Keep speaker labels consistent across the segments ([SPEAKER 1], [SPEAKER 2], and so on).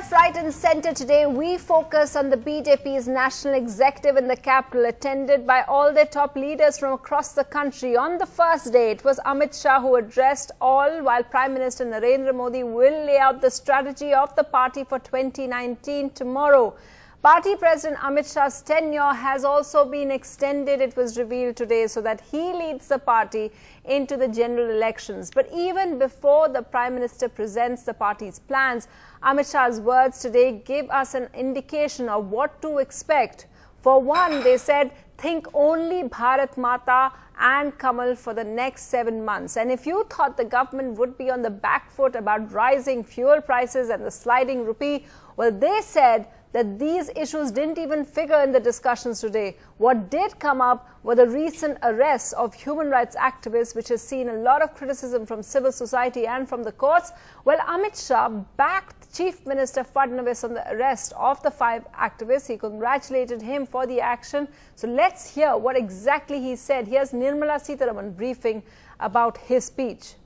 [SPEAKER 1] left, right and centre today, we focus on the BJP's National Executive in the capital, attended by all their top leaders from across the country. On the first day, it was Amit Shah who addressed all, while Prime Minister Narendra Modi will lay out the strategy of the party for 2019 tomorrow. Party President Amit Shah's tenure has also been extended, it was revealed today, so that he leads the party into the general elections. But even before the Prime Minister presents the party's plans, Amit Shah's words today give us an indication of what to expect. For one, they said, think only Bharat Mata and Kamal for the next 7 months. And if you thought the government would be on the back foot about rising fuel prices and the sliding rupee, well, they said that these issues didn't even figure in the discussions today. What did come up were the recent arrests of human rights activists, which has seen a lot of criticism from civil society and from the courts. Well, Amit Shah backed Chief Minister Fadnavis on the arrest of the 5 activists. He congratulated him for the action. So let's hear what exactly he said. Here's Nirmala Sitharaman briefing about his speech.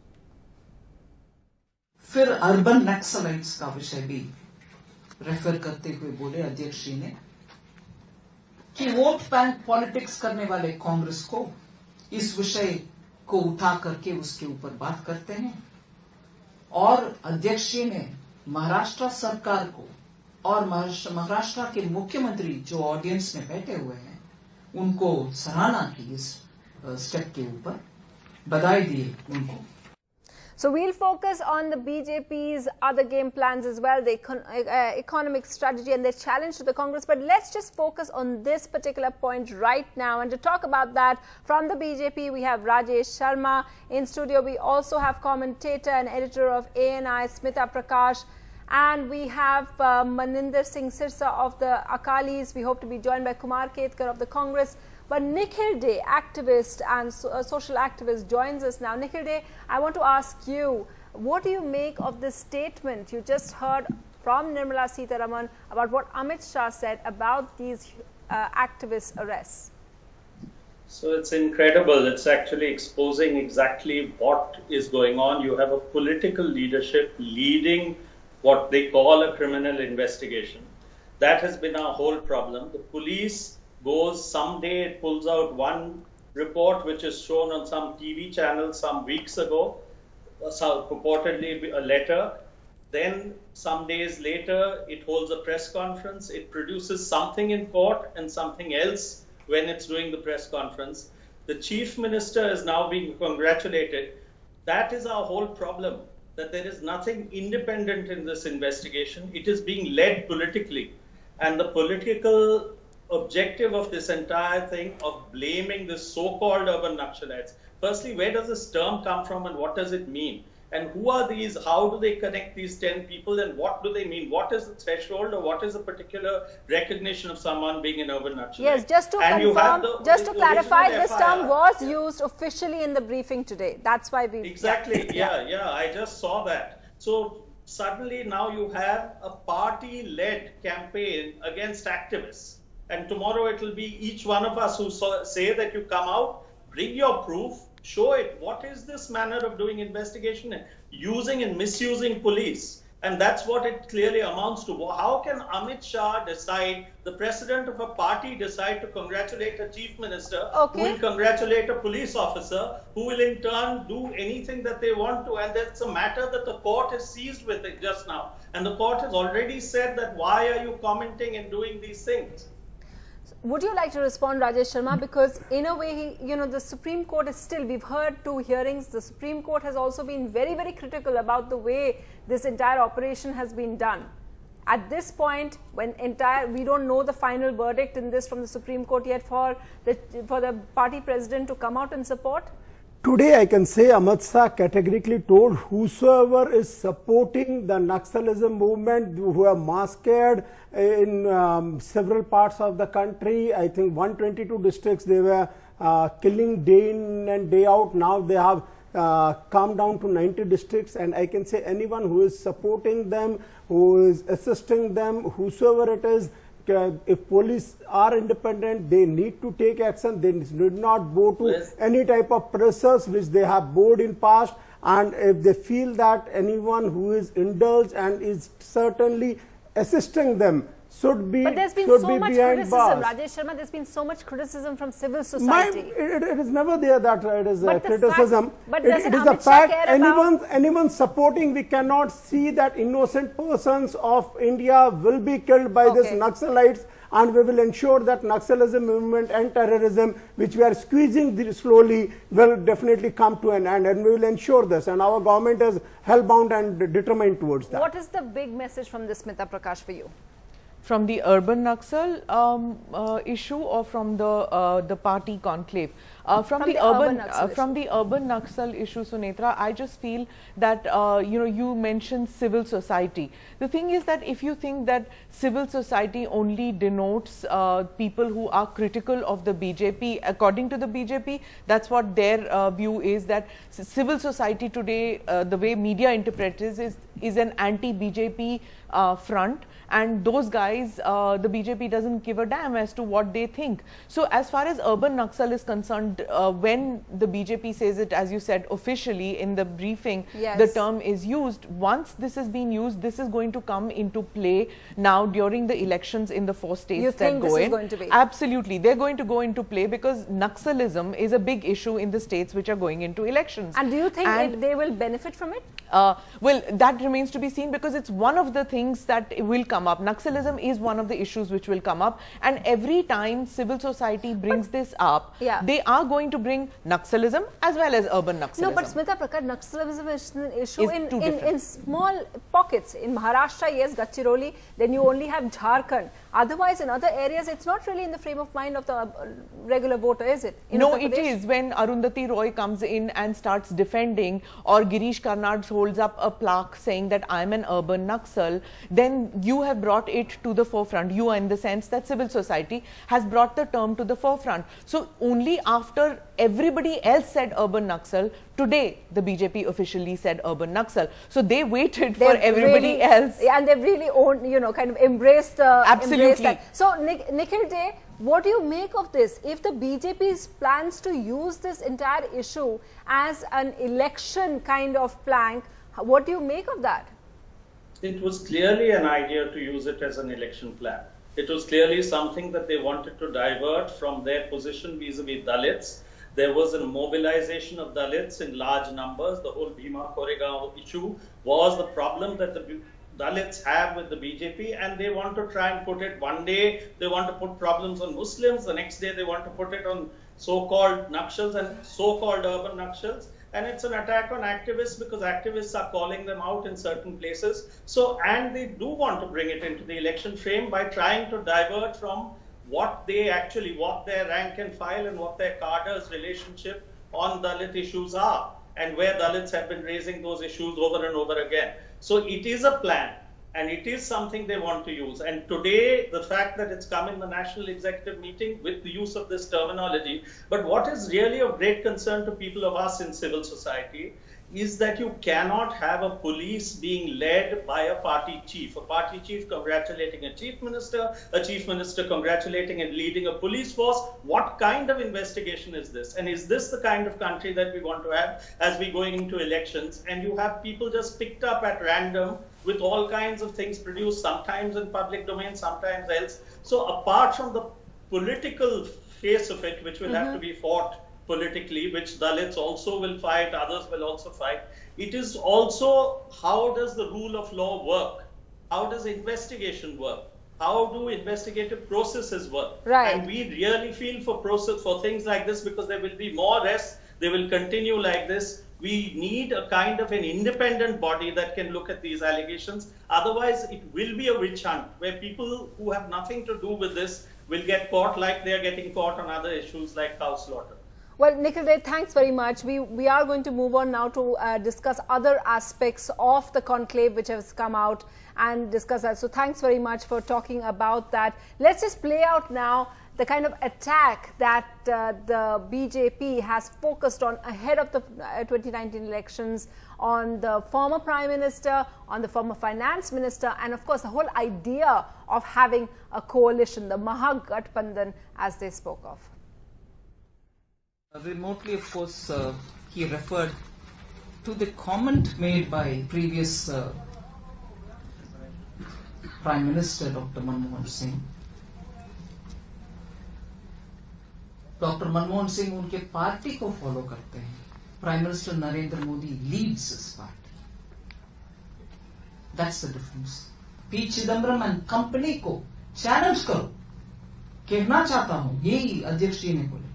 [SPEAKER 2] फिर urban Naxalites का विषय भी refer करते हुए बोले अध्यक्ष जी ने कि वोट बैंक पॉलिटिक्स करने वाले कांग्रेस को इस विषय को उठा करके उसके ऊपर बात करते हैं। और अध्यक्ष जी ने महाराष्ट्र सरकार को और महाराष्ट्र के मुख्यमंत्री जो ऑडियंस में बैठे हुए हैं उनको सराहना की इस स्टेप के ऊपर, बधाई दिए उनको।
[SPEAKER 1] So we'll focus on the BJP's other game plans as well, the economic strategy and their challenge to the Congress. But let's just focus on this particular point right now. And to talk about that, from the BJP, we have Rajesh Sharma. In studio, we also have commentator and editor of ANI, Smita Prakash. And we have Maninder Singh Sirsa of the Akalis. We hope to be joined by Kumar Ketkar of the Congress. But Nikhil Dey, activist and social activist, joins us now. Nikhil Dey, I want to ask you, what do you make of this statement you just heard from Nirmala Sitharaman about what Amit Shah said about these activist arrests?
[SPEAKER 3] So it's incredible. It's actually exposing exactly what is going on. You have a political leadership leading what they call a criminal investigation. That has been our whole problem. The police goes, someday it pulls out one report which is shown on some TV channel some weeks ago, purportedly a letter. Then some days later it holds a press conference, it produces something in court and something else when it's doing the press conference. The Chief Minister is now being congratulated. That is our whole problem, that there is nothing independent in this investigation. It is being led politically, and the political objective of this entire thing of blaming the so-called urban Naxalites. Firstly, where does this term come from and what does it mean? And who are these? How do they connect these 10 people and what do they mean? What is the threshold or what is the particular recognition of someone being an urban Naxalite?
[SPEAKER 1] Yes, just to confirm, just to clarify, this term was used officially in the briefing today. That's why we...
[SPEAKER 3] Exactly, yeah, I just saw that. So suddenly now you have a party-led campaign against activists. And tomorrow it will be each one of us who say that you come out, bring your proof, show it. What is this manner of doing investigation, using and misusing police? And that's what it clearly amounts to. How can Amit Shah decide, the president of a party decide to congratulate a chief minister, who will congratulate a police officer, who will in turn do anything that they want to? And that's a matter that the court is seized with it just now. And the court has already said that why are you commenting and doing these things?
[SPEAKER 1] Would you like to respond, Rajesh Sharma? Because in a way, the Supreme Court is still, we've heard 2 hearings. The Supreme Court has also been very, very critical about the way this entire operation has been done. At this point, when we don't know the final verdict in this from the Supreme Court yet, for the party president to come out and support?
[SPEAKER 4] Today, I can say Amit Shah categorically told whosoever is supporting the Naxalism movement, who are masked in several parts of the country, I think 122 districts, they were killing day in and day out. Now they have come down to 90 districts, and I can say anyone who is supporting them, who is assisting them, whosoever it is, if police are independent, they need to take action. They need not bow to any type of pressures which they have bowed in past. And if they feel that anyone who is indulged and is certainly assisting them should be
[SPEAKER 1] But there's been
[SPEAKER 4] should
[SPEAKER 1] so
[SPEAKER 4] be
[SPEAKER 1] much
[SPEAKER 4] behind
[SPEAKER 1] criticism,
[SPEAKER 4] bars.
[SPEAKER 1] Rajesh Sharma, there's been so much criticism from civil society.
[SPEAKER 4] It is never there that it is
[SPEAKER 1] But the
[SPEAKER 4] criticism.
[SPEAKER 1] fact- but
[SPEAKER 4] it
[SPEAKER 1] doesn't
[SPEAKER 4] is a
[SPEAKER 1] Amit Shah
[SPEAKER 4] fact.
[SPEAKER 1] care about-
[SPEAKER 4] Anyone supporting, we cannot see that innocent persons of India will be killed by these Naxalites, and we will ensure that Naxalism movement and terrorism, which we are squeezing slowly, will definitely come to an end, and we will ensure this. And our government is hellbound and determined towards that.
[SPEAKER 1] What is the big message from this, Smita Prakash, for you?
[SPEAKER 5] From the urban Naxal issue, or from the party conclave? From the urban Naxal issue, Sunetra, I just feel that you mentioned civil society. The thing is that if you think that civil society only denotes people who are critical of the BJP, according to the BJP, that's what their view is, that civil society today, the way media interprets is an anti-BJP front, and those guys, the BJP doesn't give a damn as to what they think. So as far as urban Naxal is concerned, when the BJP says it, as you said, officially in the briefing, the term is used. Once this has been used, this is going to come into play now during the elections in the 4 states
[SPEAKER 1] you
[SPEAKER 5] that
[SPEAKER 1] think
[SPEAKER 5] go
[SPEAKER 1] this
[SPEAKER 5] in.
[SPEAKER 1] Is going to be?
[SPEAKER 5] Absolutely. They're going to go into play because Naxalism is a big issue in the states which are going into elections.
[SPEAKER 1] And do you think they will benefit from it?
[SPEAKER 5] Well, that remains to be seen, because it's one of the things that will come up. Naxalism is one of the issues which will come up, and every time civil society brings this up, they are going to bring Naxalism as well as urban Naxalism.
[SPEAKER 1] No, but Smita Prakash, Naxalism is an issue in small pockets. In Maharashtra, yes, Gadchiroli, then you only have Jharkhand. Otherwise, in other areas, it's not really in the frame of mind of the regular voter, is it?
[SPEAKER 5] No, it is. When Arundhati Roy comes in and starts defending, or Girish Karnad holds up a plaque saying that I'm an urban Naxal, then you have brought it to the forefront. You are, in the sense that civil society has brought the term to the forefront. So only after everybody else said urban Naxal, today the BJP officially said urban Naxal. So they waited for everybody else.
[SPEAKER 1] Yeah, and they've really owned, kind of embraced
[SPEAKER 5] Absolutely.
[SPEAKER 1] that. So Nikhil Dey, what do you make of this? If the BJP plans to use this entire issue as an election kind of plank, what do you make of that?
[SPEAKER 3] It was clearly an idea to use it as an election plan. It was clearly something that they wanted to divert from their position vis-a-vis Dalits. There was a mobilization of Dalits in large numbers. The whole Bhima Koregaon issue was the problem that the Dalits have with the BJP, and they want to try and put it, one day they want to put problems on Muslims, the next day they want to put it on so-called Naxals and so-called urban Naxals. And it's an attack on activists, because activists are calling them out in certain places. So, and they do want to bring it into the election frame by trying to divert from what their rank and file and what their cadre's relationship on Dalit issues are, and where Dalits have been raising those issues over and over again. So it is a plan, and it is something they want to use. And today, the fact that it's come in the National Executive meeting with the use of this terminology, but what is really of great concern to people of us in civil society is that you cannot have a police being led by a party chief congratulating a chief minister congratulating and leading a police force. What kind of investigation is this? And is this the kind of country that we want to have as we going into elections? And you have people just picked up at random with all kinds of things produced, sometimes in public domain, sometimes else. So apart from the political face of it, which will have to be fought politically, which Dalits also will fight, others will also fight, it is also, how does the rule of law work? How does investigation work? How do investigative processes work?
[SPEAKER 1] Right.
[SPEAKER 3] And we really feel for things like this, because there will be more arrests, they will continue like this. We need a kind of an independent body that can look at these allegations. Otherwise, it will be a witch hunt where people who have nothing to do with this will get caught like they are getting caught on other issues like cow slaughter.
[SPEAKER 1] Well, Nikhil Dey, thanks very much. We are going to move on now to discuss other aspects of the conclave which has come out and discuss that. So thanks very much for talking about that. Let's just play out now the kind of attack that the BJP has focused on ahead of the 2019 elections on the former Prime Minister, on the former Finance Minister, and of course the whole idea of having a coalition, the Mahagathbandhan as they spoke of.
[SPEAKER 2] Remotely, of course, he referred to the comment made by previous Prime Minister Dr. Manmohan Singh. Dr. Manmohan Singh उनके party को follow करते हैं. Prime Minister Narendra Modi leads his party. That's the difference. P. Chidambaram and company को challenge करो. कहना चाहता हूं, यही अध्यक्ष जी ने बोले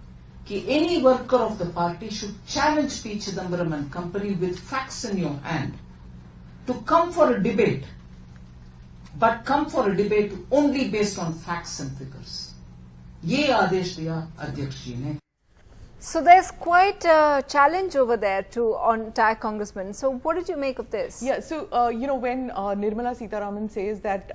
[SPEAKER 2] कि any worker of the party should challenge P. Chidambaram and company with facts in your hand to come for a debate, but come for a debate only based on facts and figures. ये आदेश दिया अध्यक्ष जी ने.
[SPEAKER 1] So there's quite a challenge over there to entire congressmen. So what did you make of this?
[SPEAKER 5] Yeah, so you know, when Nirmala Sitharaman says that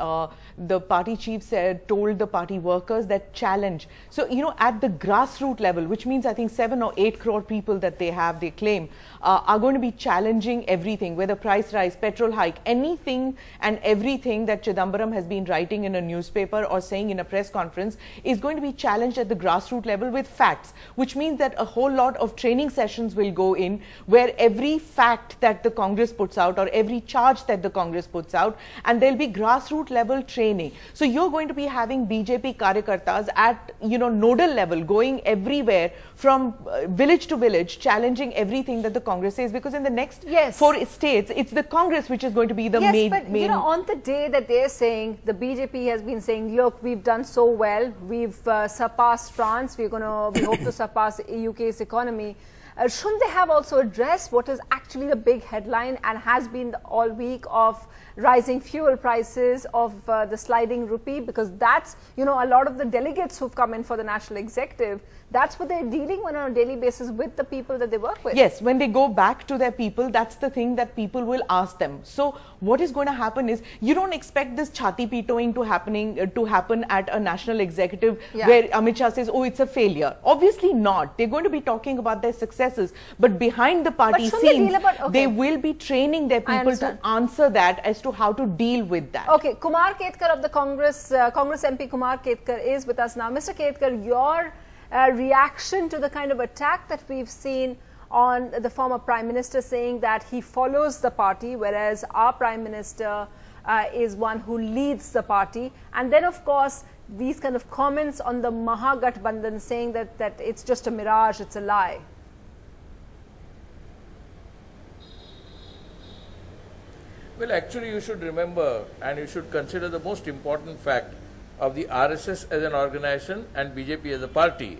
[SPEAKER 5] the party chief told the party workers that challenge. So you know, at the grassroots level, which means I think 7 or 8 crore people that they have, they claim, are going to be challenging everything, whether price rise, petrol hike, anything and everything that Chidambaram has been writing in a newspaper or saying in a press conference is going to be challenged at the grassroots level with facts, which means that a whole lot of training sessions will go in where every fact that the Congress puts out or every charge that the Congress puts out, and there'll be grassroots level training. So you're going to be having BJP karyakartas at, you know, nodal level, going everywhere from village to village, challenging everything that the Congress says, because in the next 4 states, it's the Congress which is going to be the main.
[SPEAKER 1] But you know, on the day that they're saying, the BJP has been saying, look, we've done so well, we've surpassed France, we hope to surpass UK's economy. Shouldn't they have also addressed what is actually the big headline and has been all week of rising fuel prices, of the sliding rupee? Because that's, you know, a lot of the delegates who've come in for the National Executive, that's what they're dealing with on a daily basis with the people that they work with.
[SPEAKER 5] Yes, when they go back to their people, that's the thing that people will ask them. So what is going to happen is, you don't expect this chhati pitoing to happen at a National Executive where Amit Shah says, oh, it's a failure. Obviously not. They're going to be talking about their successes, but behind the party scenes, they will be training their people to answer that as to how to deal with that.
[SPEAKER 1] Okay, Kumar Ketkar of the Congress MP Kumar Ketkar is with us now. Mr. Ketkar, your reaction to the kind of attack that we've seen on the former Prime Minister, saying that he follows the party, whereas our Prime Minister is one who leads the party. And then, of course, these kind of comments on the Mahagathbandhan, saying that it's just a mirage, it's a lie.
[SPEAKER 6] Well, actually, you should remember and you should consider the most important fact of the RSS as an organization and BJP as a party.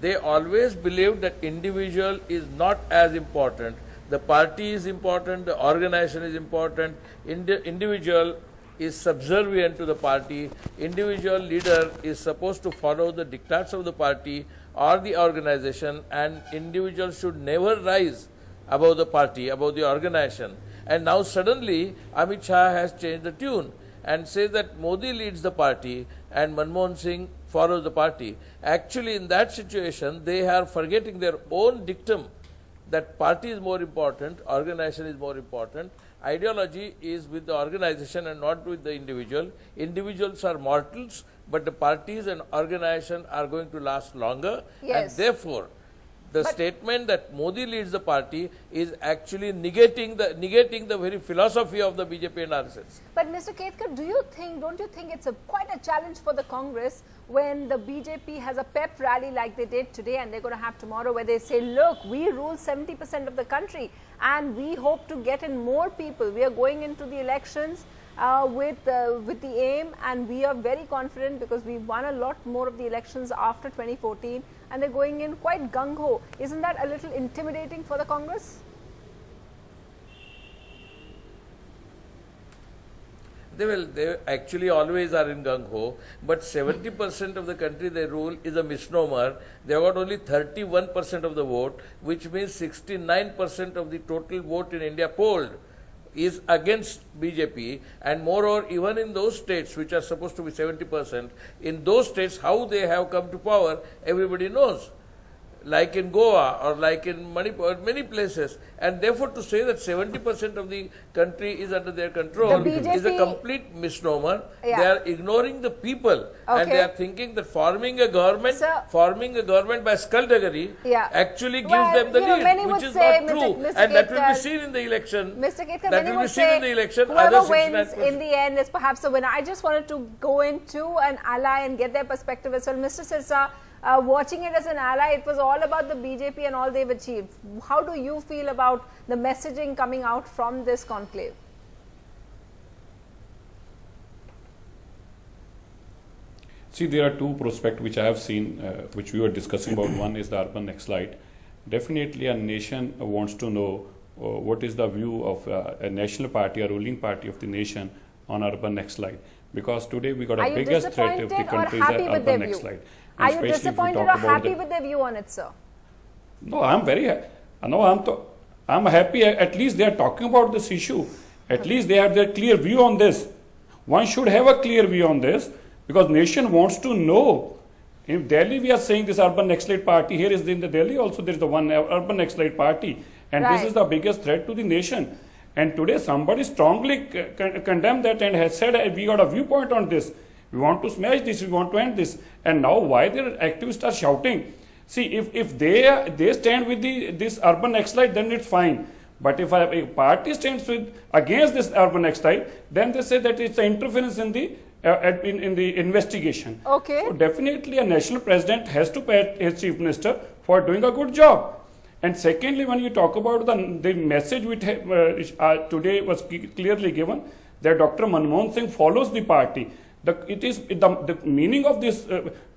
[SPEAKER 6] They always believed that individual is not as important. The party is important, the organization is important, individual is subservient to the party, individual leader is supposed to follow the diktats of the party or the organization, and individual should never rise above the party, above the organization. And now suddenly Amit Shah has changed the tune and says that Modi leads the party and Manmohan Singh follows the party. Actually, in that situation, they are forgetting their own dictum that party is more important, organization is more important. Ideology is with the organization and not with the individual. Individuals are mortals, but the parties and organization are going to last longer. And therefore, the statement that Modi leads the party is actually negating the very philosophy of the BJP and RSS.
[SPEAKER 1] But Mr. Ketkar, don't you think it's quite a challenge for the Congress when the BJP has a pep rally like they did today and they're going to have tomorrow, where they say, look, we rule 70% of the country and we hope to get in more people. We are going into the elections with the aim, and we are very confident because we won a lot more of the elections after 2014, and they're going in quite gung-ho. Isn't that a little intimidating for the Congress?
[SPEAKER 6] They actually always are in gung-ho, but 70% of the country they rule is a misnomer. They have got only 31% of the vote, which means 69% of the total vote in India polled is against BJP, and moreover, even in those states which are supposed to be 70%, in those states how they have come to power, everybody knows. like in Goa or like in Manipur, many places, and therefore to say that 70% of the country is under their control is a complete misnomer. They are ignoring the people, and they are thinking that forming a government by skullduggery actually gives them the lead, which is not true, and that will be seen in the election.
[SPEAKER 1] Mr. Ketkar,
[SPEAKER 6] that will be seen in the election.
[SPEAKER 1] Whoever wins in the end is perhaps the winner. I just wanted to go into an ally and get their perspective as well. Mr. Sirsa, watching it as an ally, it was all about the BJP and all they've achieved. How do you feel about the messaging coming out from this conclave?
[SPEAKER 7] See, there are two prospects which I have seen, which we were discussing about. One is the urban Naxalite. Definitely a nation wants to know what is the view of a national party, a ruling party of the nation on urban Naxalite. Because today we got a biggest threat of the country is urban Naxalite.
[SPEAKER 1] Are you disappointed or happy with their view on it, sir?
[SPEAKER 7] No, I'm very happy. No, I'm happy. At least they are talking about this issue. At least they have their clear view on this. One should have a clear view on this because nation wants to know. In Delhi, we are saying this urban Naxalite party. Here is in the Delhi also there is the one urban Naxalite party, and this is the biggest threat to the nation. And today somebody strongly condemned that and has said we got a viewpoint on this. We want to smash this, we want to end this. And now why their activists are shouting? See, if they stand with this urban Naxalite, then it's fine. But if a party stands against this urban Naxalite, then they say that it's an interference in the investigation.
[SPEAKER 1] Okay.
[SPEAKER 7] So definitely a national president has to pay his chief minister for doing a good job. And secondly, when you talk about the message which today was clearly given, that Dr. Manmohan Singh follows the party. The meaning of this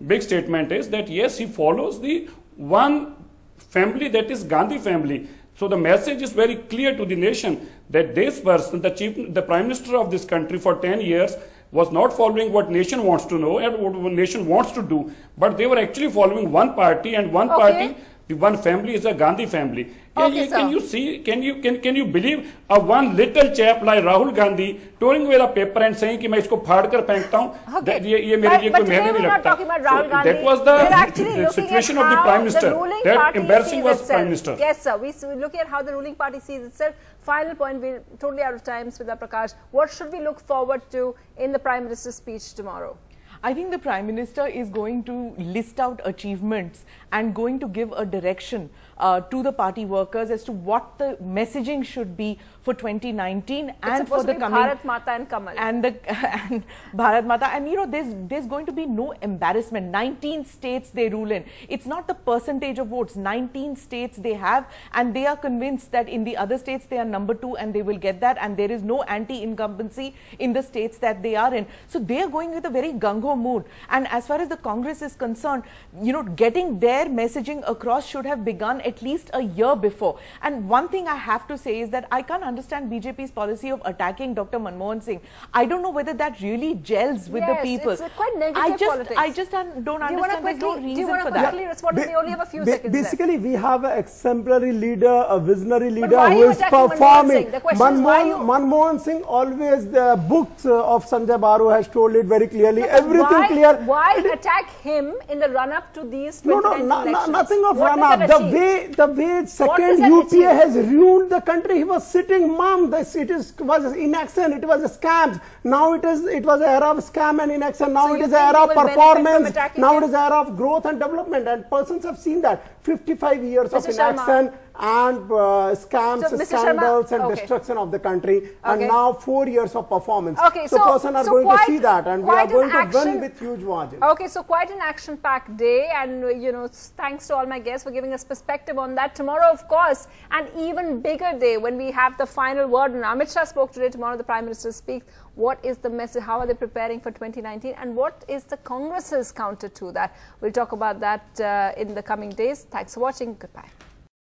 [SPEAKER 7] big statement is that yes, he follows the one family, that is Gandhi family. So the message is very clear to the nation that this person, the Prime Minister of this country for 10 years, was not following what nation wants to know and what nation wants to do, but they were actually following one party, and one party, the one family is a Gandhi family. Can you see? Can you believe a one little chap like Rahul Gandhi throwing away the paper and saying कि मैं इसको फाड़ कर फेंकता हूँ? ये मेरे लिए कोई महंगा नहीं लगता. That was the situation of the Prime Minister. That embarrassing was Prime Minister.
[SPEAKER 1] Yes, sir. We look at how the ruling party sees itself. Final point. We're totally out of time, Smita Prakash. What should we look forward to in the Prime Minister's speech tomorrow?
[SPEAKER 5] I think the Prime Minister is going to list out achievements and going to give a direction to the party workers as to what the messaging should be for 2019 and for the coming
[SPEAKER 1] Bharat Mata and Kamal
[SPEAKER 5] and Bharat Mata. And you know, there's going to be no embarrassment. 19 states they rule in. It's not the percentage of votes. 19 states they have, and they are convinced that in the other states they are number 2 and they will get that, and there is no anti-incumbency in the states that they are in. So they are going with a very gung-ho mood. And as far as the Congress is concerned, you know, getting their messaging across should have begun at least a year before. And one thing I have to say is that I can't understand BJP's policy of attacking Dr. Manmohan Singh. I don't know whether that really gels with the people.
[SPEAKER 1] It's quite negative politics.
[SPEAKER 5] I just don't understand. There's no reason for that.
[SPEAKER 1] Do you want to quickly respond? We only have a few seconds
[SPEAKER 4] Basically, we have an exemplary leader, a visionary leader
[SPEAKER 1] why
[SPEAKER 4] who is performing.
[SPEAKER 1] Manmohan
[SPEAKER 4] Singh always, the books of Sanjay Baru has told it very clearly. Everything clear.
[SPEAKER 1] Why attack him in the run-up to these 2019 elections?
[SPEAKER 4] Nothing of run-up. The way second UPA has ruined the country. He was sitting mum. Was inaction. It was a scam. Now it was an era of scam and inaction. Now it is an era of performance. Now it is an era of growth and development. And persons have seen that 55 years of inaction and scams, scandals and destruction of the country, and now 4 years of performance. So persons are going to see that, and we are going to win with huge margin.
[SPEAKER 1] Okay, so quite an action-packed day, and you know, thanks to all my guests for giving us perspective on that. Tomorrow, of course, an even bigger day when we have the final word. And Amit Shah spoke today. Tomorrow, the Prime Minister speaks. What is the message? How are they preparing for 2019? And what is the Congress's counter to that? We'll talk about that in the coming days. Thanks for watching. Goodbye.